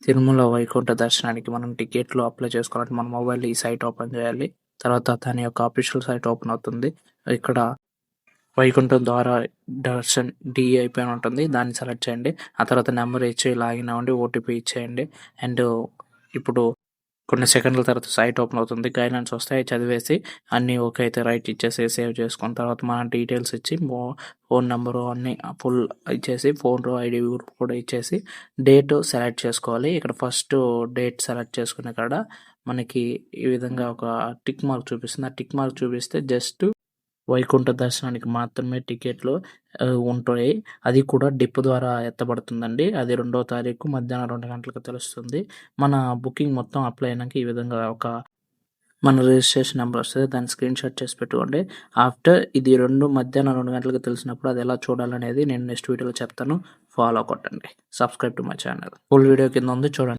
తిరుమల వైకుంఠ దర్శనానికి మనం టికెట్లు అప్లై చేసుకోవాలంటే మన మొబైల్ ఈ సైట్ ఓపెన్ చేయాలి. తర్వాత దాని యొక్క అఫీషియల్ సైట్ ఓపెన్ అవుతుంది. ఇక్కడ వైకుంఠం ద్వారా దర్శన్ DIP అని ఉంటుంది. దాన్ని సెలెక్ట్ చేయండి. ఆ తర్వాత నెంబర్ ఇచ్చి లాగిన్ అవ్వండి. ఓటీపీ ఇచ్చేయండి. అండ్ ఇప్పుడు కొన్ని సెకండ్ల తర్వాత సైట్ ఓపెన్ అవుతుంది. గైడ్లైన్స్ వస్తాయి, చదివేసి అన్నీ ఓకే అయితే రైట్ ఇచ్చేసి సేవ్ చేసుకున్న తర్వాత మన డీటెయిల్స్ ఇచ్చి ఫోన్ నెంబరు అన్నీ ఫుల్ ఇచ్చేసి ఫోన్ ఐడి కూడా ఇచ్చేసి డేట్ సెలెక్ట్ చేసుకోవాలి. ఇక్కడ ఫస్ట్ డేట్ సెలెక్ట్ చేసుకునే కాడ మనకి ఈ విధంగా ఒక టిక్ మార్క్ చూపిస్తుంది. ఆ టిక్ మార్క్ చూపిస్తే జస్ట్ వైకుంఠ దర్శనానికి మాత్రమే టికెట్లు ఉంటాయి. అది కూడా డిప్ ద్వారా ఎత్తబడుతుందండి. అది 2వ తారీఖు మధ్యాహ్నం 2 గంటలకు తెలుస్తుంది. మన బుకింగ్ మొత్తం అప్లై అయినాక ఈ విధంగా మన రిజిస్ట్రేషన్ నెంబర్ వస్తది. దాన్ని స్క్రీన్‌షాట్ చేసి పెట్టుకోండి. ఆఫ్టర్ ఇది మధ్యాహ్నం 2 గంటలకు తెలిసినప్పుడు అది ఎలా చూడాలనేది నేను నెక్స్ట్ వీడియోలో చెప్తాను. ఫాలో కొట్టండి. Subscribe to my channel. Full video కింద ఉంది చూడండి.